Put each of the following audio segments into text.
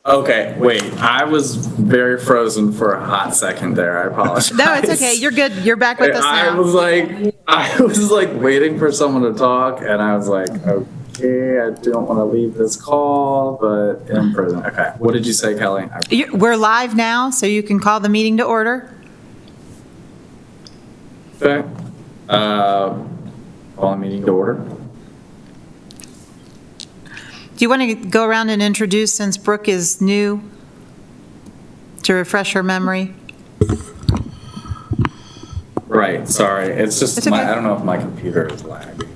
Okay, wait. I was very frozen for a hot second there. I apologize. No, it's okay. You're good. You're back with us I now. was like waiting for someone to talk, and I was like, okay, I don't want to leave this call, but I'm frozen. Okay, what did you say, Kelly? We're live now, so you can call the meeting to order. Okay. Call the meeting to order. Do you want to go around and introduce, since Brooke is new, to refresh her memory? Right, sorry. It's just, It's okay. I don't know if my computer is lagging.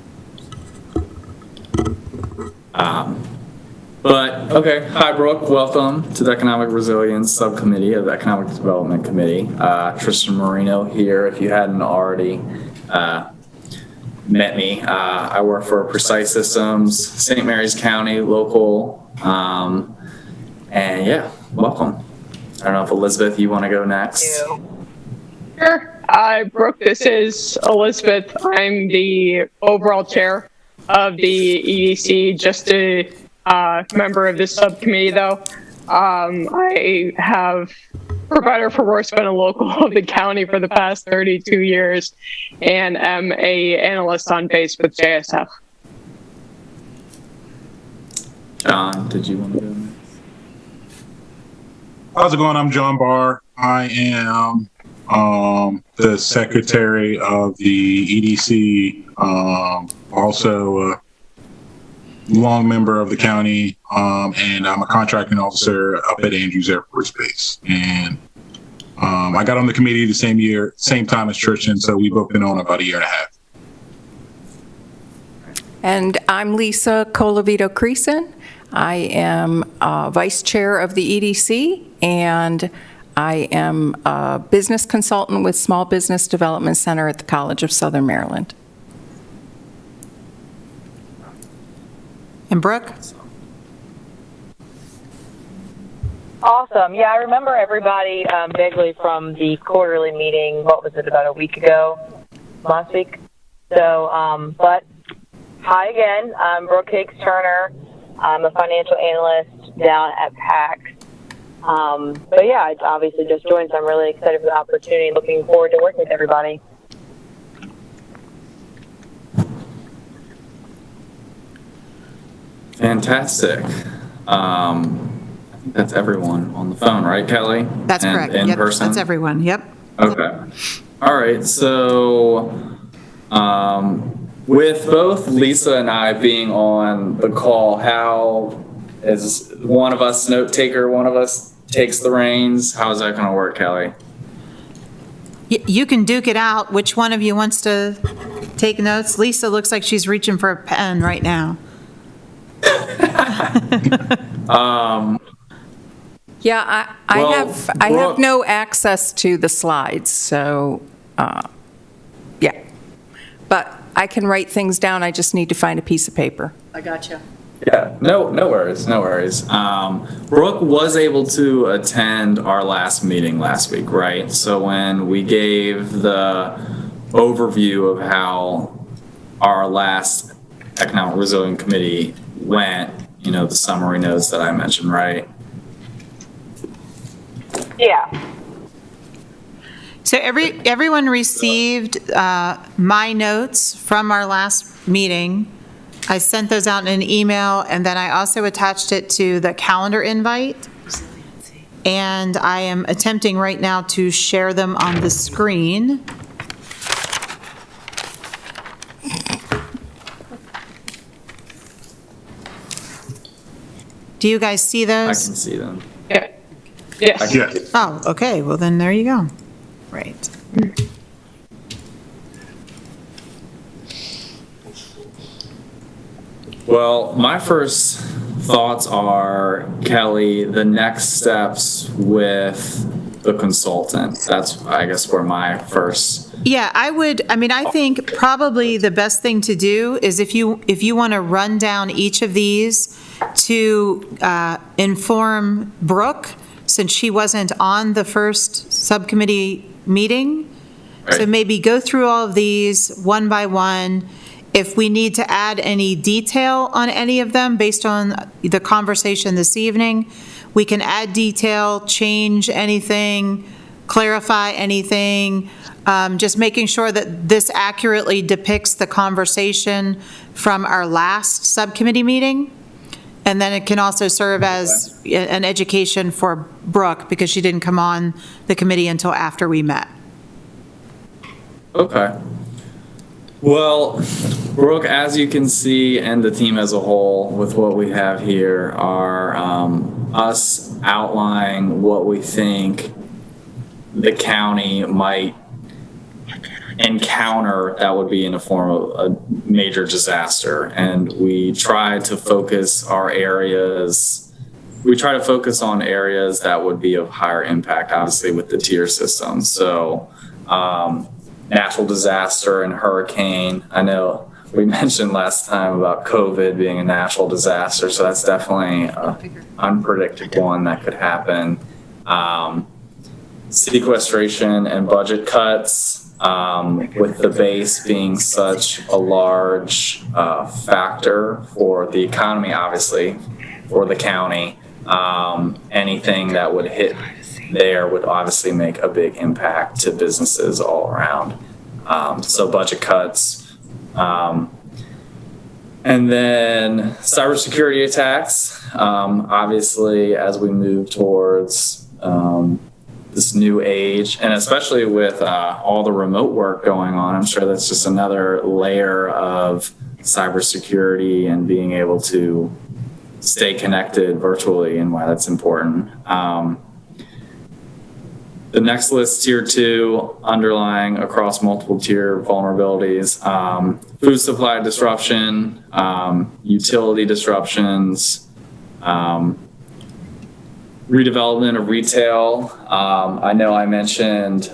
But, okay. Hi, Brooke. Welcome to the Economic Resilience Subcommittee of the Economic Development Committee. Tristan Marino here, if you hadn't already met me. I work for Precise Systems, St. Mary's County, local. And yeah, welcome. I don't know if Elizabeth, you want to go next? Sure. Brooke, this is Elizabeth. I'm the overall chair of the EDC, just a member of this subcommittee, though. I have provider for work's been a local of the county for the past 32 years and am a analyst on base with JSF. John, did you want to go next? How's it going? I'm John Barr. I am the secretary of the EDC, also a long member of the county, and I'm a contracting officer up at Andrews Air Force Base. And I got on the committee the same time as Tristan, so we've both been on about a year and a half. And I'm Lisa Colavito-Creason. I am vice chair of the EDC, and I am a business consultant with Small Business Development Center at the College of Southern Maryland. And Brooke? Awesome. Yeah, I remember everybody vaguely from the quarterly meeting. What was it, about a week ago? Last week? So, but hi again. I'm Brooke Higgs-Turner. I'm a financial analyst down at PAX. But yeah, I obviously just joined, so I'm really excited for the opportunity. Looking forward to working with everybody. Fantastic. I think that's everyone on the phone, right, Kelly? That's correct. In Yep, person? that's everyone. Yep. Okay. All right. So, with both Lisa and I being on the call, how is one of us note taker, one of us takes the reins? How is that going to work, Kelly? You can duke it out. Which one of you wants to take notes? Lisa looks like she's reaching for a pen right now. Yeah, I have no access to the slides, so yeah. But I can write things down. I just need to find a piece of paper. I gotcha. Yeah, no worries, no worries. Brooke was able to attend our last meeting last week, right? So when we gave the overview of how our last Economic Resilience Committee went, you know, the summary notes that I mentioned, right? Yeah. So everyone received my notes from our last meeting. I sent those out in an email, and then I also attached it to the calendar invite. And I am attempting right now to share them on the screen. Do you guys see I those? can see them. Yeah. Yes. Yes. Oh, okay, well then there you go. Right. Well, my first thoughts are, Kelly, the next steps with the consultant. That's, I guess, where my first. Yeah, I think probably the best thing to do is if you want to run down each of these to inform Brooke, since she wasn't on the first subcommittee meeting. So Right. maybe go through all of these one by one. If we need to add any detail on any of them based on the conversation this evening, we can add detail, change anything, clarify anything, just making sure that this accurately depicts the conversation from our last subcommittee meeting. And then it can also serve as an education for Brooke, because she didn't come on the committee until after we met. Okay. Well, Brooke, as you can see, and the team as a whole, with what we have here, are us outlining what we think the county might encounter that would be in the form of a major disaster. And we try to focus on areas that would be of higher impact, obviously, with the tier system. So, natural disaster and hurricane. I know we mentioned last time about COVID being a natural disaster, so that's definitely an unpredictable one that could happen. Sequestration and budget cuts, with the base being such a large factor for the economy, obviously, for the county. Anything that would hit there would obviously make a big impact to businesses all around. So budget cuts. And then cybersecurity attacks. Obviously, as we move towards this new age, and especially with all the remote work going on, I'm sure that's just another layer of cybersecurity and being able to stay connected virtually, and why that's important. The next list, tier 2, underlying across multiple tier vulnerabilities, food supply disruption, utility disruptions, redevelopment of retail. I know I mentioned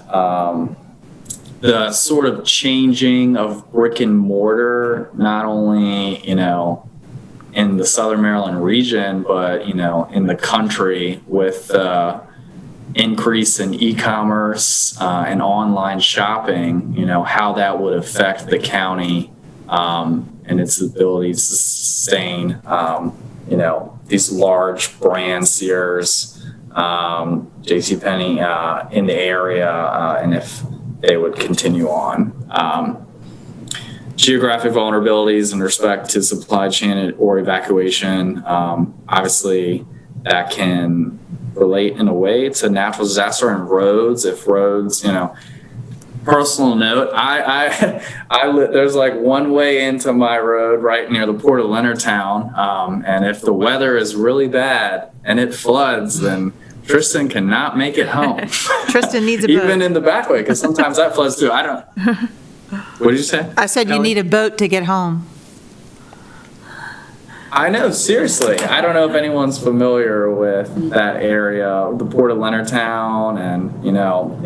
the sort of changing of brick and mortar, not only, in the Southern Maryland region, but, in the country, with increase in e-commerce and online shopping, how that would affect the county and its ability to sustain, these large brands, Sears, JCPenney in the area, and if they would continue on. Geographic vulnerabilities in respect to supply chain or evacuation, obviously that can relate in a way to natural disaster and roads. If roads, personal note, there's like one way into my road right near the Port of Leonardtown, and if the weather is really bad and it floods, then Tristan cannot make it home. Tristan needs a boat. Even in the back way, because sometimes that floods too. What did you say? I said you need a boat to get home. I know, seriously. I don't know if anyone's familiar with that area, the Port of Leonardtown, and,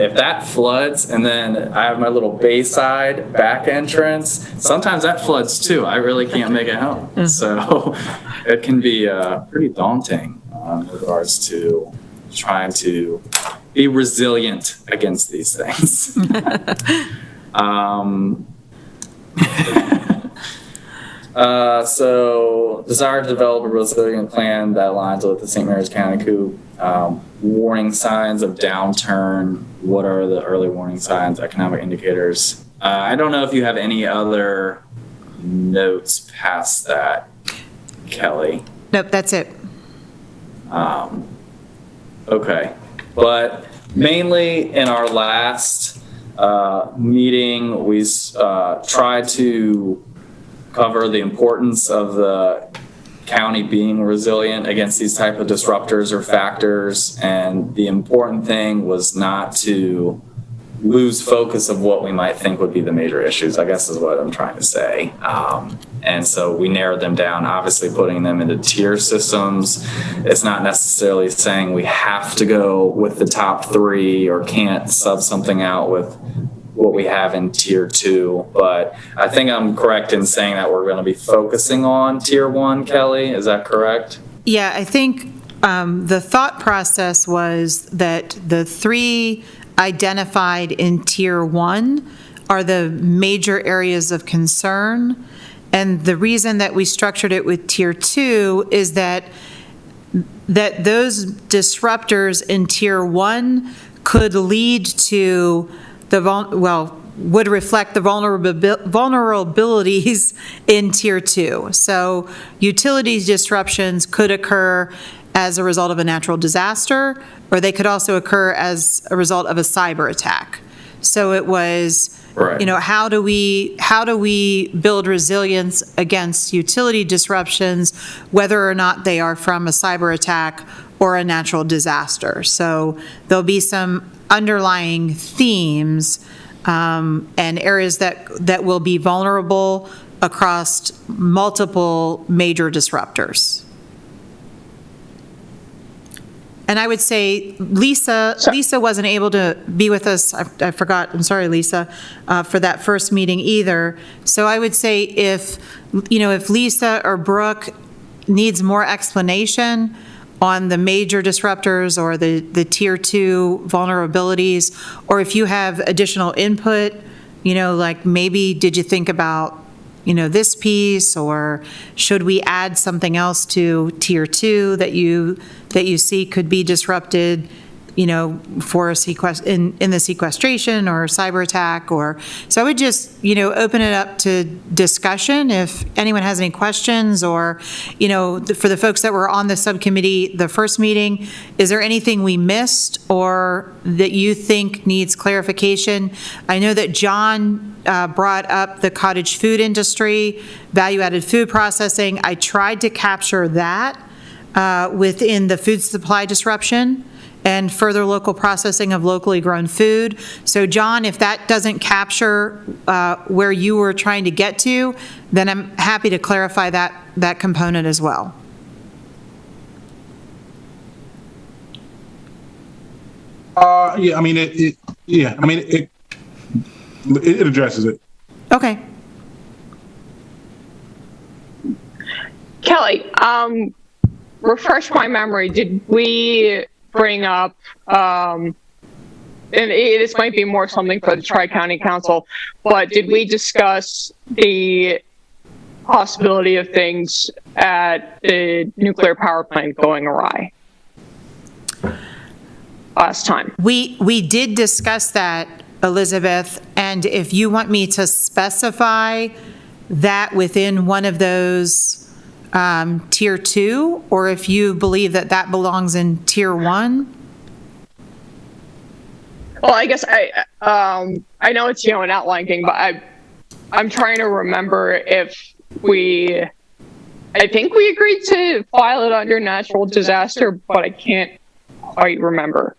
if that floods, and then I have my little Bayside back entrance, sometimes that floods too. I really can't make it home. So it can be pretty daunting in regards to trying to be resilient against these things. So desire to develop a resilient plan that aligns with the St. Mary's County COOP. Warning signs of downturn. What are the early warning signs, economic indicators? I don't know if you have any other notes past that, Kelly. Nope, that's it. Okay. But mainly in our last meeting, we tried to cover the importance of the county being resilient against these type of disruptors or factors. And the important thing was not to lose focus of what we might think would be the major issues, I guess is what I'm trying to say. And so we narrowed them down, obviously putting them into tier systems. It's not necessarily saying we have to go with the top 3 or can't sub something out with what we have in tier 2, but I think I'm correct in saying that we're going to be focusing on tier 1, Kelly. Is that correct? Yeah, I think the thought process was that the 3 identified in tier 1 are the major areas of concern. And the reason that we structured it with tier 2 is that that those disruptors in Tier 1 could lead to would reflect the vulnerabilities in Tier 2. So utilities disruptions could occur as a result of a natural disaster, or they could also occur as a result of a cyber attack. So it was, Right. how do we build resilience against utility disruptions, whether or not they are from a cyber attack or a natural disaster? So there'll be some underlying themes and areas that will be vulnerable across multiple major disruptors. And I would say Lisa wasn't able to be with us, I forgot, I'm sorry, Lisa, for that first meeting either. So I would say if Lisa or Brooke needs more explanation on the major disruptors or the Tier 2 vulnerabilities, or if you have additional input, like maybe did you think about this piece, or should we add something else to Tier 2 that you see could be disrupted, for in the sequestration or cyber attack, so I would just, open it up to discussion if anyone has any questions, or, for the folks that were on the subcommittee, the first meeting, is there anything we missed or that you think needs clarification? I know that John brought up the cottage food industry, value-added food processing. I tried to capture that within the food supply disruption and further local processing of locally grown food. So John, if that doesn't capture where you were trying to get to, then I'm happy to clarify that component as well. Yeah, I mean, it addresses it. Okay. Kelly, refresh my memory. Did we bring up, and this might be more something for the Tri-County Council, but did we discuss the possibility of things at the nuclear power plant going awry last time? We did discuss that, Elizabeth, and if you want me to specify that within one of those Tier 2, or if you believe that belongs in Tier 1? Well, I guess I know it's, an outline thing, but I'm trying to remember if I think we agreed to file it under natural disaster, but I can't quite remember.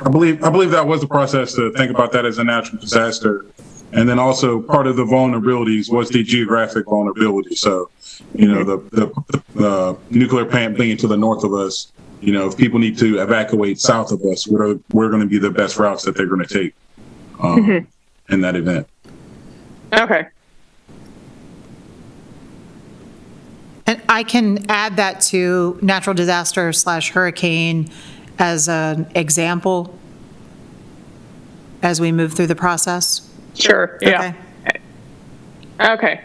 I believe that was the process to think about that as a natural disaster. And then also part of the vulnerabilities was the geographic vulnerability. So, the nuclear plant being to the north of us, if people need to evacuate south of us, we're going to be the best routes that they're going to take in that event. Okay. And I can add that to natural disaster / hurricane as an example as we move through the process. Sure. Yeah. Okay.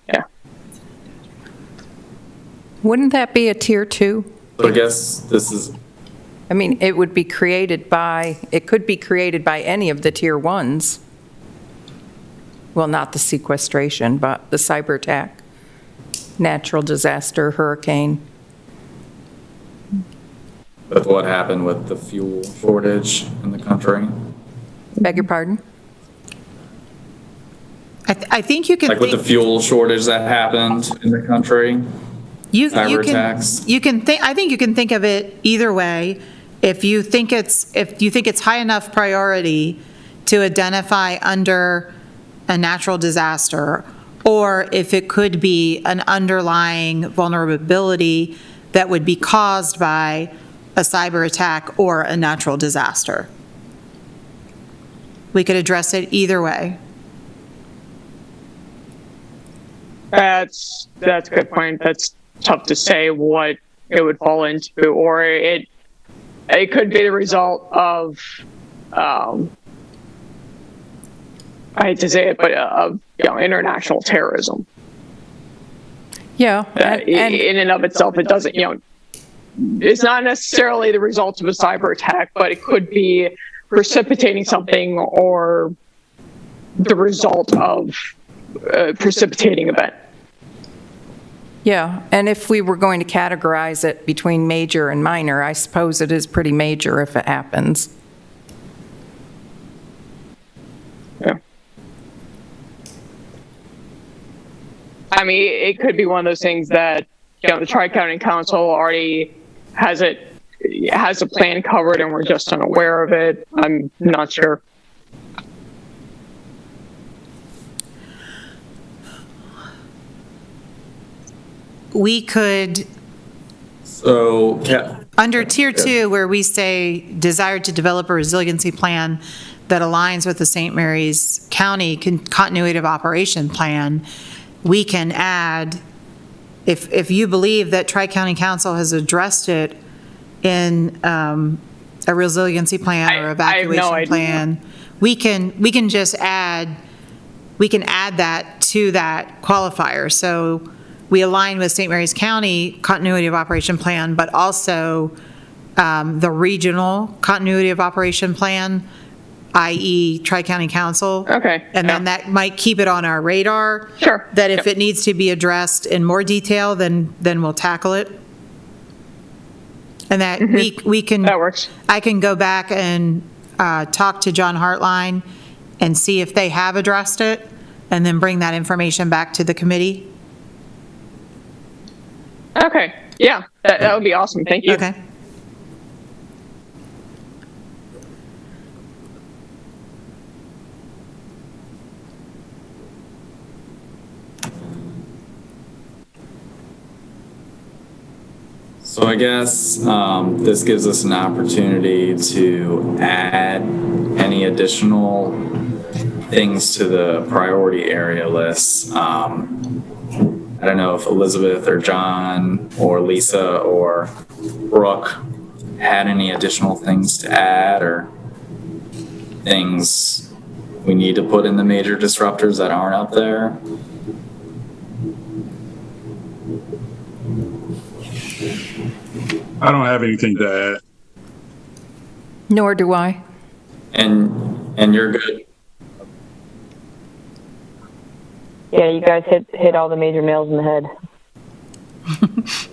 Yeah. Wouldn't that be a Tier 2? So I guess this is, I mean, it could be created by any of the Tier 1s. Well, not the sequestration, but the cyber attack, natural disaster, hurricane. with what happened with the fuel shortage in the country. Beg your pardon? I think you can Like with the fuel shortage that happened in the country. Cyber attacks. I think you can think of it either way. If you think it's high enough priority to identify under a natural disaster, or if it could be an underlying vulnerability that would be caused by a cyber attack or a natural disaster. We could address it either way. That's a good point. That's tough to say what it would fall into, or it could be the result of, I hate to say it, but of international terrorism. Yeah. In and of itself, it doesn't, it's not necessarily the result of a cyber attack, but it could be precipitating something or the result of a precipitating event. Yeah, and if we were going to categorize it between major and minor, I suppose it is pretty major if it happens. Yeah. I mean, it could be one of those things that, the Tri-County Council already has a plan covered and we're just unaware of it. I'm not sure. We could, So, under tier 2, where we say desire to develop a resiliency plan that aligns with the St. Mary's County continuity of operation plan, we can add, if you believe that Tri-County Council has addressed it in a resiliency plan or I have evacuation no idea. plan, we can just add, that to that qualifier. So we align with St. Mary's County continuity of operation plan, but also the regional continuity of operation plan, i.e. Tri-County Council. Okay. And then that might keep it on our radar. Sure. That if it needs to be addressed in more detail, then we'll tackle it. And that we can. That works. I can go back and talk to John Hartline and see if they have addressed it, and then bring that information back to the committee. Okay. Yeah, that would be awesome. Thank you. Okay. So I guess this gives us an opportunity to add any additional things to the priority area list. I don't know if Elizabeth or John or Lisa or Brooke had any additional things to add or things we need to put in the major disruptors that aren't up there. I don't have anything to add. Nor do I. And you're good. Yeah, you guys hit all the major nails in the head.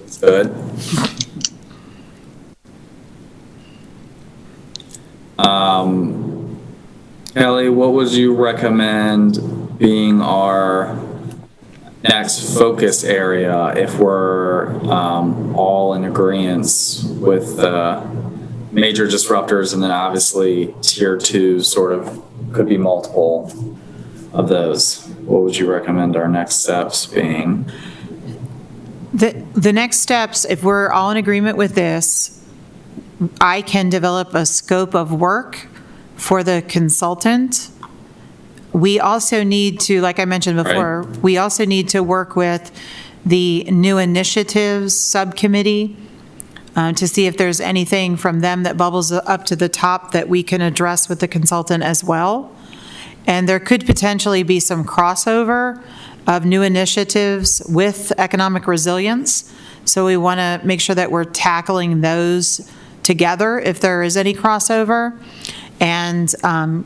It's good. Kelly, what would you recommend being our next focus area if we're all in agreement with major disruptors, and then obviously tier 2 sort of could be multiple of those? What would you recommend our next steps being? The next steps, if we're all in agreement with this, I can develop a scope of work for the consultant. We also need to, like I mentioned before, we also need to work with the new initiatives subcommittee to see if there's anything from them that bubbles up to the top that we can address with the consultant as well. And there could potentially be some crossover of new initiatives with economic resilience. So we want to make sure that we're tackling those together if there is any crossover. And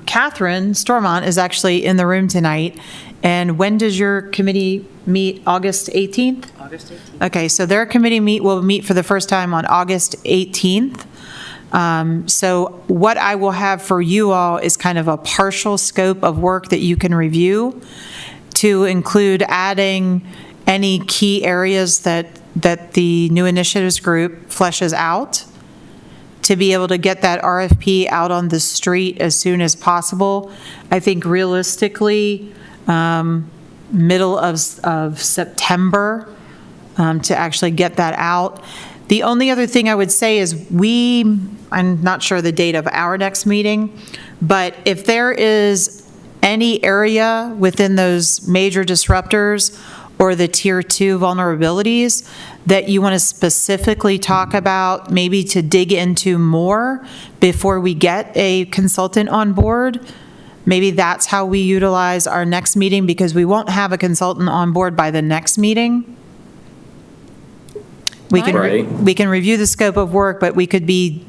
Catherine Stormont is actually in the room tonight. And when does your committee meet? August 18th? August 18th. Okay, so their committee will meet for the first time on August 18th. So what I will have for you all is kind of a partial scope of work that you can review to include adding any key areas that the new initiatives group fleshes out, to be able to get that RFP out on the street as soon as possible. I think realistically, middle of September, to actually get that out. The only other thing I would say is I'm not sure the date of our next meeting, but if there is any area within those major disruptors or the tier 2 vulnerabilities that you want to specifically talk about, maybe to dig into more before we get a consultant on board, maybe that's how we utilize our next meeting, because we won't have a consultant on board by the next meeting. We can, Right. we can review the scope of work, but we could be,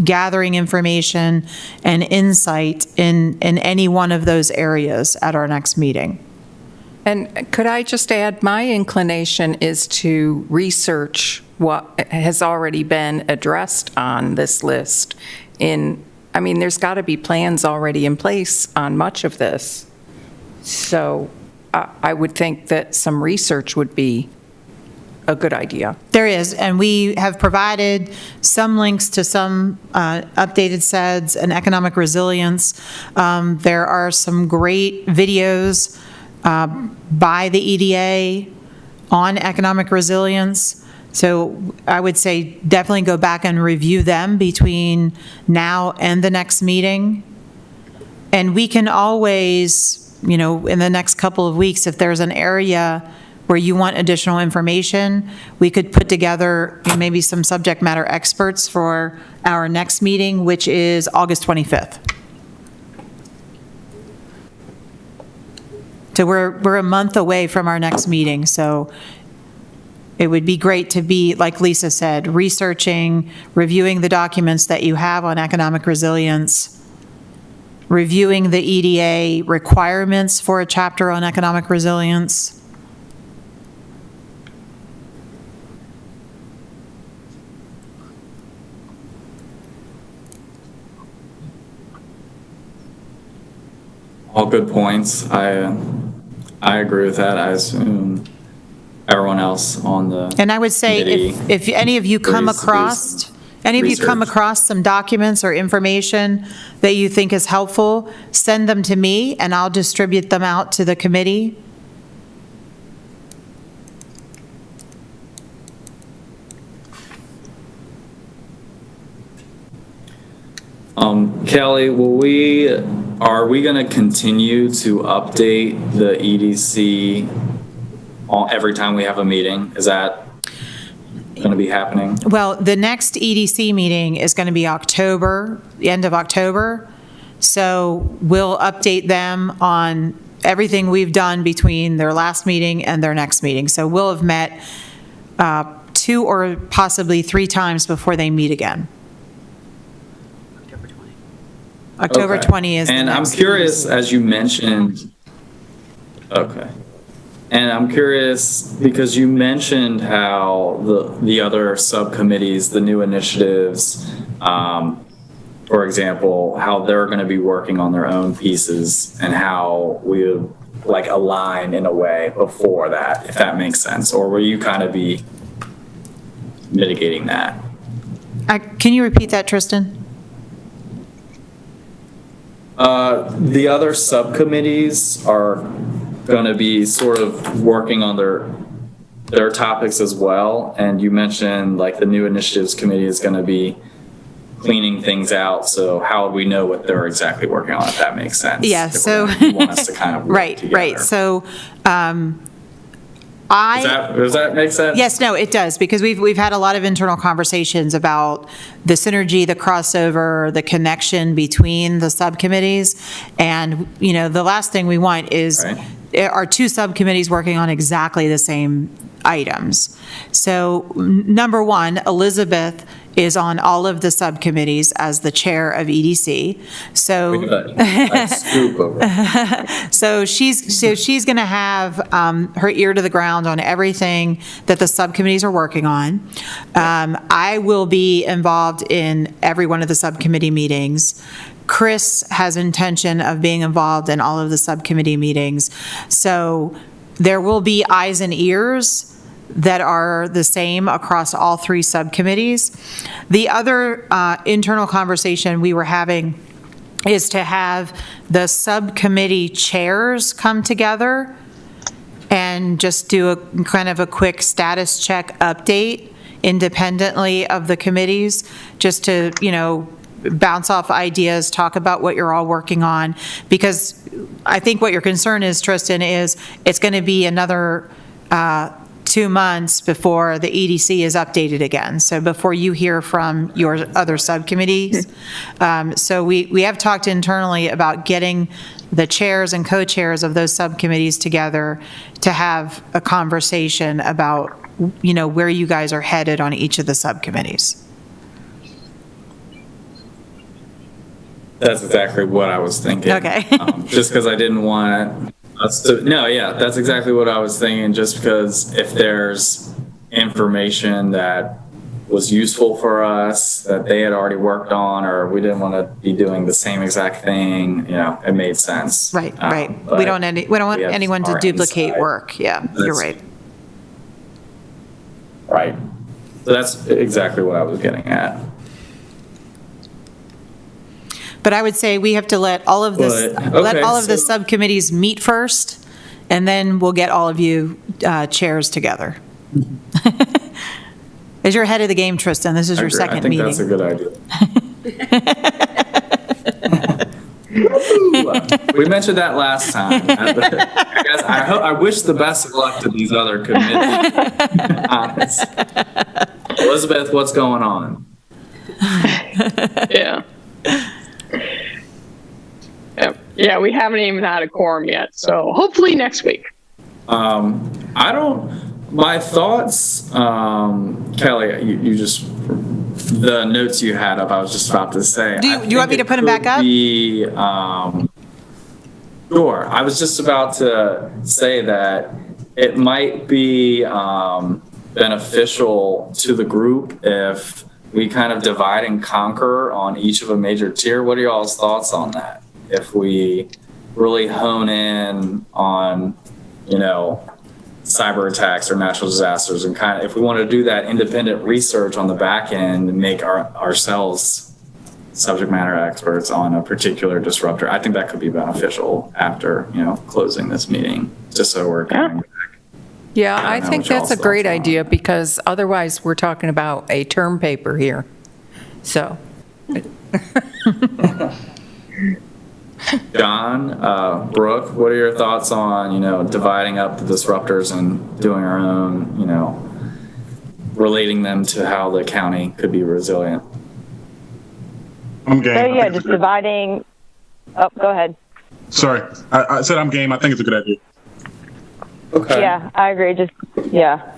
gathering information and insight in any one of those areas at our next meeting. And could I just add, my inclination is to research what has already been addressed on this list there's got to be plans already in place on much of this. So I would think that some research would be a good idea. There is, and we have provided some links to some updated SEDS and economic resilience. There are some great videos by the EDA on economic resilience. So I would say definitely go back and review them between now and the next meeting. And we can always, in the next couple of weeks, if there's an area where you want additional information, we could put together maybe some subject matter experts for our next meeting, which is August 25th. So we're a month away from our next meeting, so it would be great to be, like Lisa said, researching, reviewing the documents that you have on economic resilience, reviewing the EDA requirements for a chapter on economic resilience. All good points. I agree with that. I assume everyone else on the And I would say committee if any of you come agrees to do across, some any of you come research. across some documents or information that you think is helpful, send them to me and I'll distribute them out to the committee. Kelly, are we going to continue to update the EDC every time we have a meeting? Is that going to be happening? Well, the next EDC meeting is going to be October, the end of October. So we'll update them on everything we've done between their last meeting and their next meeting. So we'll have met 2 or possibly 3 times before they meet again. October Okay. 20 is the And I'm next curious, EDC. as you mentioned, okay. And I'm curious because you mentioned how the other subcommittees, the new initiatives, for example, how they're going to be working on their own pieces and how we would align in a way before that, if that makes sense. Or will you kind of be mitigating that? Can you repeat that, Tristan? The other subcommittees are going to be sort of working on their topics as well. And you mentioned the new initiatives committee is going to be cleaning things out. So how would we know what they're exactly working on, if that makes sense? Yeah, If so- you want us to kind of work Right. together. So Does that make sense? Yes, no, it does, because we've had a lot of internal conversations about the synergy, the crossover, the connection between the subcommittees. And, the last thing we want is our 2 subcommittees working on exactly the same items. So number 1, Elizabeth is on all of the subcommittees as the chair of EDC. So Good. Scoop over. So she's going to have her ear to the ground on everything that the subcommittees are working on. I will be involved in every one of the subcommittee meetings. Chris has intention of being involved in all of the subcommittee meetings. So there will be eyes and ears that are the same across all 3 subcommittees. The other internal conversation we were having is to have the subcommittee chairs come together and just do a kind of a quick status check update independently of the committees, just to, bounce off ideas, talk about what you're all working on. Because I think what your concern is, Tristan, is it's going to be another 2 months before the EDC is updated again, so before you hear from your other subcommittees. So we have talked internally about getting the chairs and co-chairs of those subcommittees together to have a conversation about, where you guys are headed on each of the subcommittees. That's exactly what I was thinking. Okay. Just because I didn't want us to, no, yeah, that's exactly what I was thinking, just because if there's information that was useful for us that they had already worked on, or we didn't want to be doing the same exact thing, it made sense. Right. But We don't want we have anyone to our duplicate insight. work. Yeah, you're That's- right. Right. So that's exactly what I was getting at. But I would say we have to let all of this, But, let okay, all of the so- subcommittees meet first, and then we'll get all of you chairs together. As you're ahead of the game, Tristan, this is I your agree. second I think meeting. that's a good idea. We mentioned that last time. Guys, I wish the best of luck to these other committees. Honest. Elizabeth, what's going on? Yeah. Yeah, we haven't even had a quorum yet, so hopefully next week. My thoughts, Kelly, you just, the notes you had up, I was just about to say. Do you want me to put them back up? Sure. I was just about to say that it might be beneficial to the group if we kind of divide and conquer on each of a major tier. What are y'all's thoughts on that? If we really hone in on, cyber attacks or natural disasters, and kind of, if we want to do that independent research on the back end and make ourselves subject matter experts on a particular disruptor, I think that could be beneficial after, closing this meeting, just so we're coming back. Yeah, I I don't know think what y'all's that's a great thoughts are. idea, because otherwise we're talking about a term paper here. So, John, Brooke, what are your thoughts on, dividing up the disruptors and doing our own, relating them to how the county could be resilient? I'm game. So I yeah, think it's just a good- dividing. Oh, go ahead. Sorry, I said I'm game. I think it's a good idea. Okay. Yeah, I agree. Just yeah.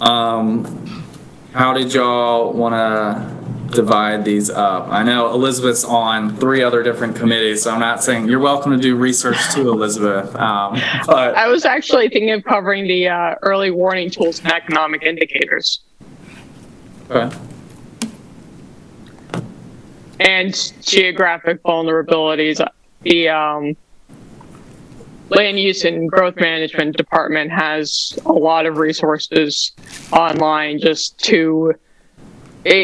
How did y'all want to divide these up? I know Elizabeth's on 3 other different committees, so I'm not saying you're welcome to do research too, Elizabeth. But I was actually thinking of covering the early warning tools and economic indicators okay. and geographic vulnerabilities. The Land Use and Growth Management Department has a lot of resources online just to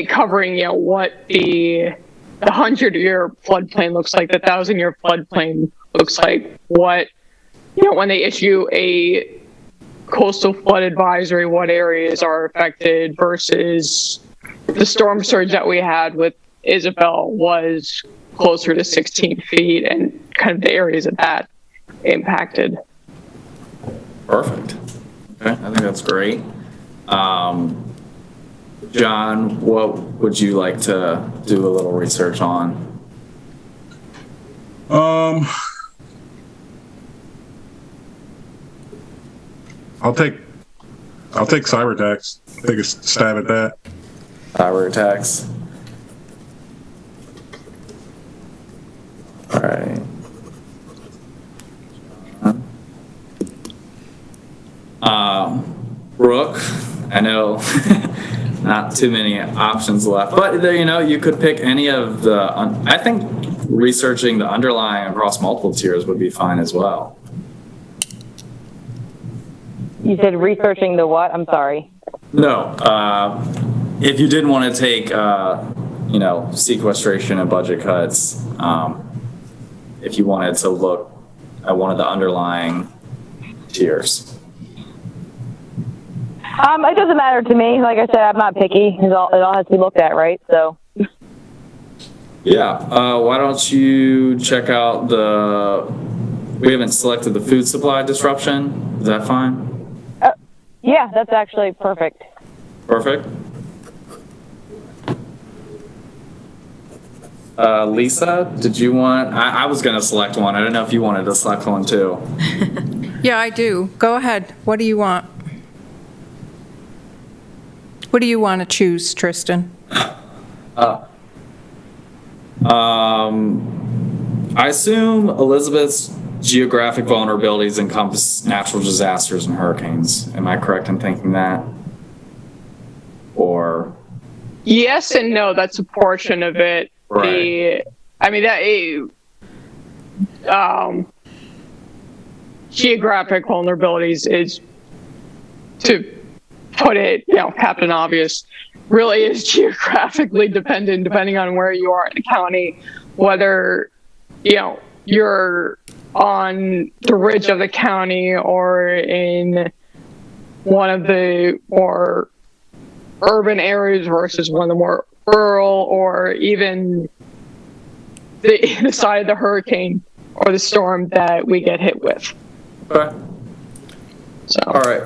covering, what the 100-year floodplain looks like, the 1,000-year floodplain looks like, what, when they issue a coastal flood advisory, what areas are affected versus the storm surge that we had with Isabel was closer to 16 feet, and kind of the areas that impacted. Perfect. Okay, I think that's great. John, what would you like to do a little research on? I'll take cyber attacks. Take a stab at that. Cyber attacks. All right. Brooke, I know not too many options left, but there, you could pick any of the, I think researching the underlying across multiple tiers would be fine as well. You said researching the what? I'm sorry. No, if you didn't want to take, sequestration and budget cuts, if you wanted to look at one of the underlying tiers. It doesn't matter to me. Like I said, I'm not picky. It all has to be looked at, right? So. Yeah, why don't you check out we haven't selected the food supply disruption. Is that fine? Yeah, that's actually perfect. Perfect. Lisa, did you want, I was going to select one. I don't know if you wanted to select one too. Yeah, I do. Go ahead. What do you want? What do you want to choose, Tristan? I assume Elizabeth's geographic vulnerabilities encompass natural disasters and hurricanes. Am I correct in thinking that? Or, Yes and no. That's a portion of it. Right. Geographic vulnerabilities is, to put it, Captain Obvious, really is geographically dependent, depending on where you are in the county, whether, you're on the ridge of the county or in one of the more urban areas versus one of the more rural, or even the side of the hurricane or the storm that we get hit with. okay. So, All right.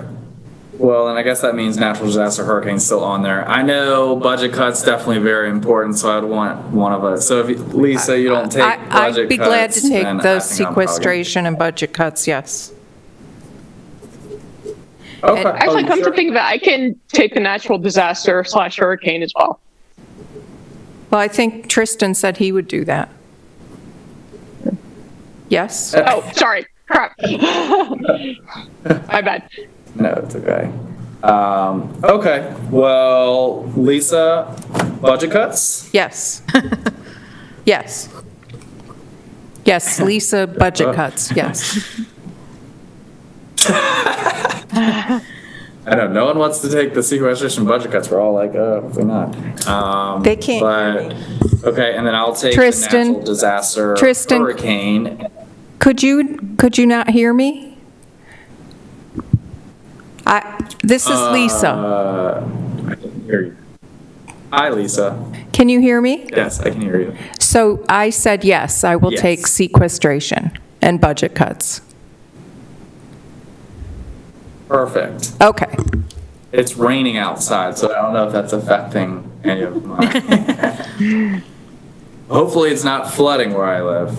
Well, and I guess that means natural disaster hurricane's still on there. I know budget cuts definitely very important, so I'd want one of us. So if Lisa, you don't take budget cuts. I'd be glad to take then I those think I'm probably- sequestration and budget cuts, yes. Okay. actually, Oh, come sure. to think of it, I can take the natural disaster / hurricane as well. Well, I think Tristan said he would do that. Yes? Oh, sorry. Crap. My bad. No, it's okay. Okay. Well, Lisa, budget cuts? Yes. Yes. Yes, Lisa, budget cuts, yes. I know, no one wants to take the sequestration budget cuts. We're all like, hopefully not. They can't. But, okay, and then I'll take Tristan. the natural disaster Tristan. hurricane. Could you not hear me? This is Lisa. I can hear you. Hi, Lisa. Can you hear me? Yes, I can hear you. So I said yes, I will Yes. take sequestration and budget cuts. Perfect. Okay. It's raining outside, so I don't know if that's affecting any of my. Hopefully, it's not flooding where I live.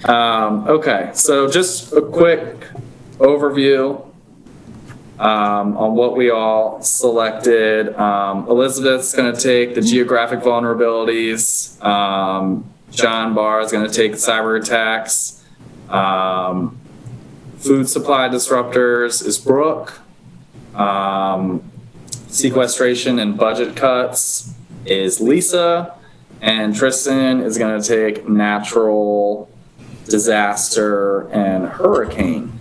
Okay, so just a quick overview on what we all selected. Elizabeth's going to take the geographic vulnerabilities. John Barr is going to take cyber attacks. Food supply disruptors is Brooke. Sequestration and budget cuts is Lisa. And Tristan is going to take natural disaster and hurricane.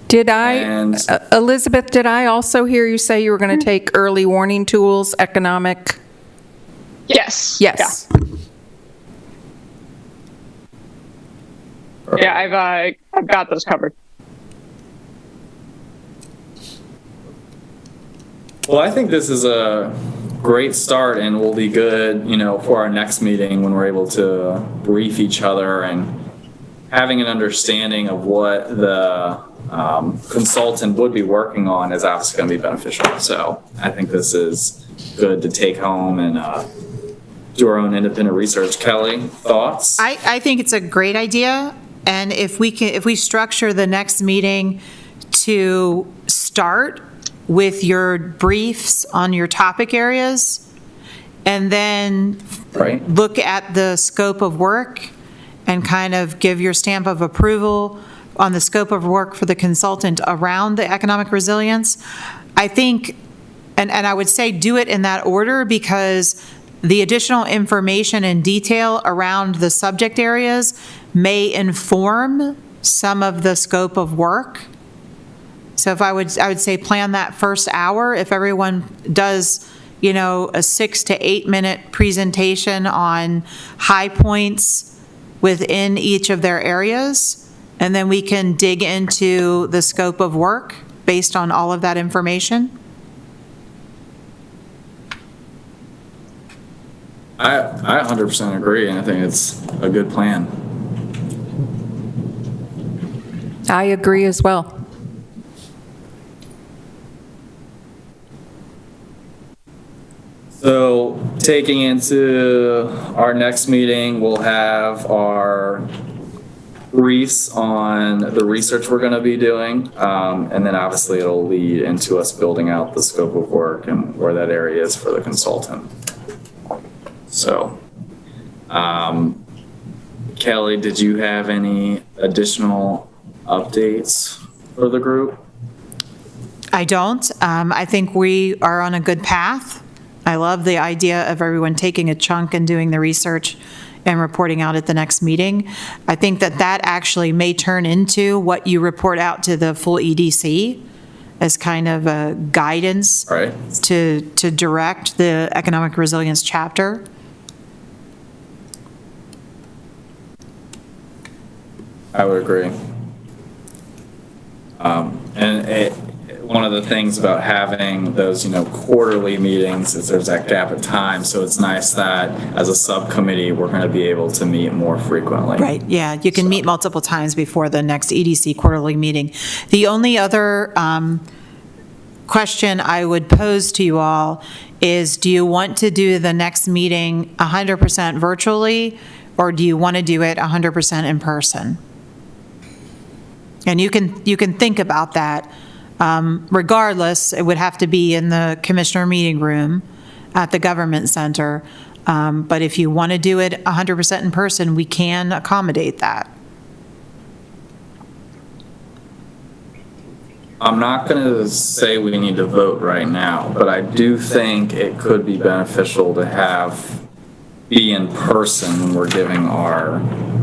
Did I, And- Elizabeth, did I also hear you say you were going to take early warning tools, economic? Yes. Yes. Yeah, I've got those covered. Well, I think this is a great start and will be good, for our next meeting when we're able to brief each other and having an understanding of what the consultant would be working on is obviously going to be beneficial. So I think this is good to take home and do our own independent research. Kelly, thoughts? I think it's a great idea, and if we structure the next meeting to start with your briefs on your topic areas, and then Right. look at the scope of work and kind of give your stamp of approval on the scope of work for the consultant around the economic resilience, I think, and I would say do it in that order, because the additional information and detail around the subject areas may inform some of the scope of work. So I would say plan that first hour. If everyone does, a 6 to 8 minute presentation on high points within each of their areas, and then we can dig into the scope of work based on all of that information. I 100% agree, and I think it's a good plan. I agree as well. So taking into our next meeting, we'll have our briefs on the research we're going to be doing. And then obviously it'll lead into us building out the scope of work and where that area is for the consultant. So, Kelly, did you have any additional updates for the group? I don't. I think we are on a good path. I love the idea of everyone taking a chunk and doing the research and reporting out at the next meeting. I think that that actually may turn into what you report out to the full EDC as kind of a guidance Right. to direct the economic resilience chapter. I would agree. One of the things about having those, quarterly meetings is there's that gap of time. So it's nice that as a subcommittee, we're going to be able to meet more frequently. Right, yeah, you can meet multiple times before the next EDC quarterly meeting. The only other question I would pose to you all is, do you want to do the next meeting 100% virtually, or do you want to do it 100% in person? And you can think about that. Regardless, it would have to be in the commissioner meeting room at the government center. But if you want to do it 100% in person, we can accommodate that. I'm not going to say we need to vote right now, but I do think it could be beneficial to be in person when we're giving our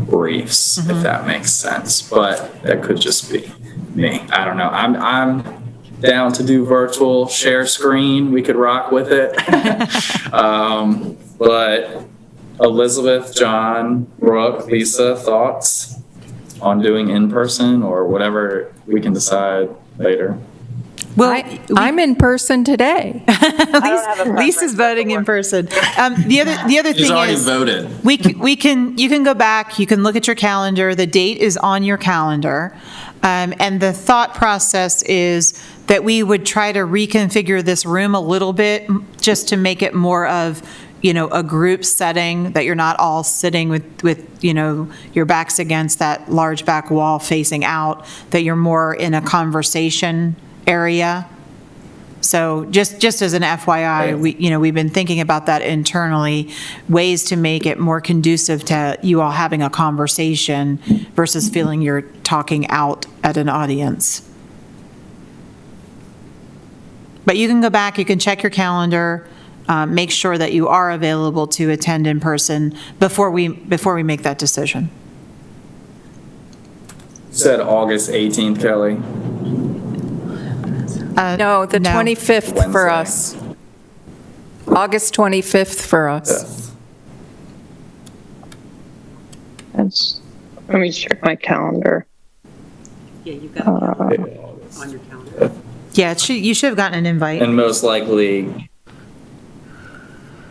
briefs, if that makes sense. But that could just be me. I don't know. I'm down to do virtual, share screen. We could rock with it. But Elizabeth, John, Brooke, Lisa, thoughts on doing in person or whatever we can decide later? Well, I'm in person today. Lisa's voting in person. The other She's thing already is, voted. you can go back, you can look at your calendar, the date is on your calendar. And the thought process is that we would try to reconfigure this room a little bit just to make it more of, a group setting, that you're not all sitting with your backs against that large back wall facing out, that you're more in a conversation area. So just as an FYI, we've been thinking about that internally, ways to make it more conducive to you all having a conversation versus feeling you're talking out at an audience. But you can go back, you can check your calendar, make sure that you are available to attend in person before we make that decision. You said August 18th, Kelly. No, the 25th for Wednesday. us. August 25th for us. Yes. Let me check my calendar. Yeah, you've got it on your calendar. Yeah, you should have gotten an invite. And most likely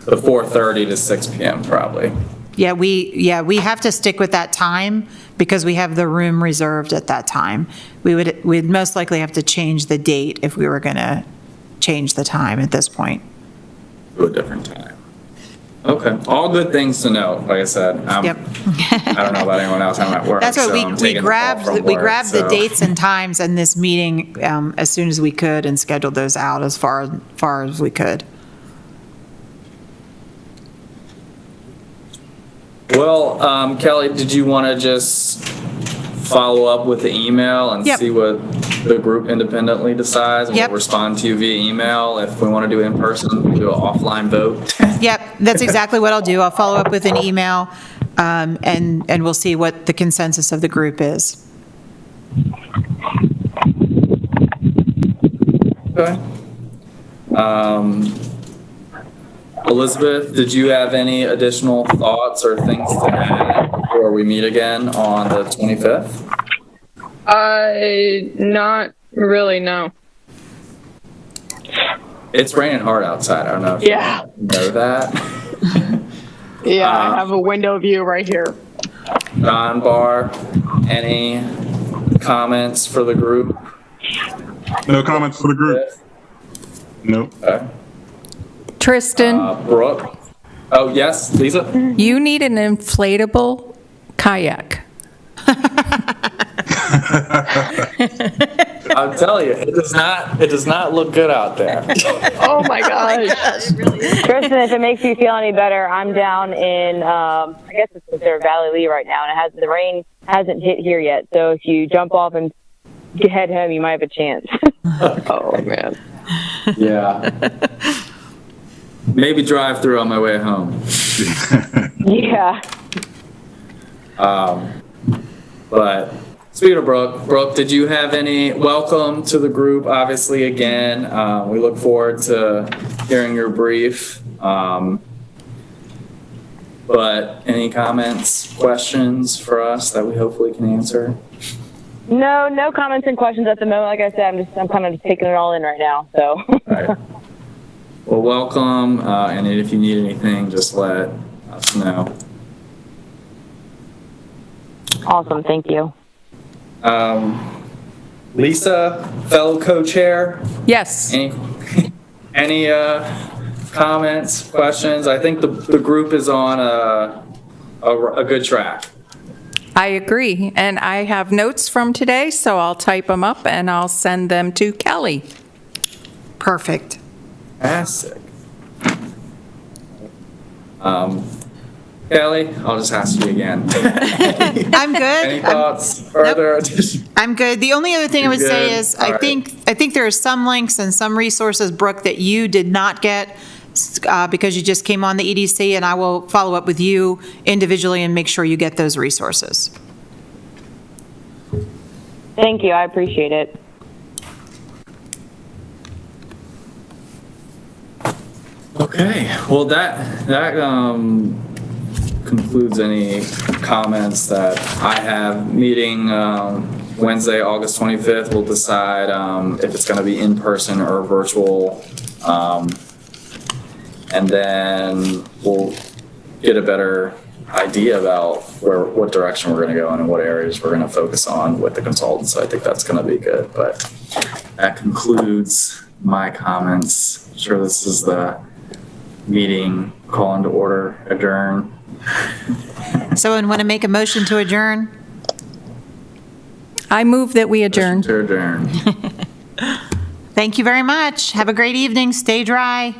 the 4:30 to 6 p.m. probably. Yeah, we have to stick with that time because we have the room reserved at that time. We'd most likely have to change the date if we were going to change the time at this point. To a different time. Okay, all good things to know. Like I said, Yep. I don't know about anyone else. I'm at work. That's what so I'm we taking the call from work, grabbed the so- dates and times in this meeting as soon as we could and scheduled those out as far as we could. Well, Kelly, did you want to just follow up with the email and Yep. see what the group independently decides? And Yep. we'll respond to you via email. If we want to do it in person, we do an offline vote. Yep, that's exactly what I'll do. I'll follow up with an email and we'll see what the consensus of the group is. Okay. Elizabeth, did you have any additional thoughts or things to add before we meet again on the 25th? Not really, no. It's raining hard outside. I don't know if Yeah. you know that. Yeah, I have a window view right here. John Barr, any comments for the group? No comments for the group? Nope. Okay. Tristan, Brooke? Oh, yes, Lisa? you need an inflatable kayak. I'll tell you, it does not look good out there. Oh my gosh. Tristan, if it makes you feel any better, I'm down in, I guess it's considered Valley Lee right now, and the rain hasn't hit here yet. So if you jump off and head home, you might have a chance. Oh man. Yeah. Maybe drive through on my way home. Yeah. But speaking of Brooke, did you have any, welcome to the group, obviously, again. We look forward to hearing your brief. But any comments, questions for us that we hopefully can answer? No comments and questions at the moment. Like I said, I'm kind of just taking it all in right now. So. All right. Well, welcome, and if you need anything, just let us know. Awesome. Thank you. Lisa, fellow co-chair, Yes. any comments, questions? I think the group is on a good track. I agree, and I have notes from today, so I'll type them up and I'll send them to Kelly. Perfect. Fantastic. Kelly, I'll just ask you again. I'm good. Any thoughts, further addition? I'm good. The only other thing I would You're say good? is, All I right. think there are some links and some resources, Brooke, that you did not get because you just came on the EDC, and I will follow up with you individually and make sure you get those resources. Thank you. I appreciate it. Okay, well, that concludes any comments that I have. Meeting Wednesday, August 25th, we'll decide if it's going to be in person or virtual. And then we'll get a better idea about what direction we're going to go in and what areas we're going to focus on with the consultants. So I think that's going to be good. But that concludes my comments. I'm sure this is the meeting call into order, adjourn. Someone want to make a motion to adjourn? I move that we adjourn. To adjourn. Thank you very much. Have a great evening. Stay dry.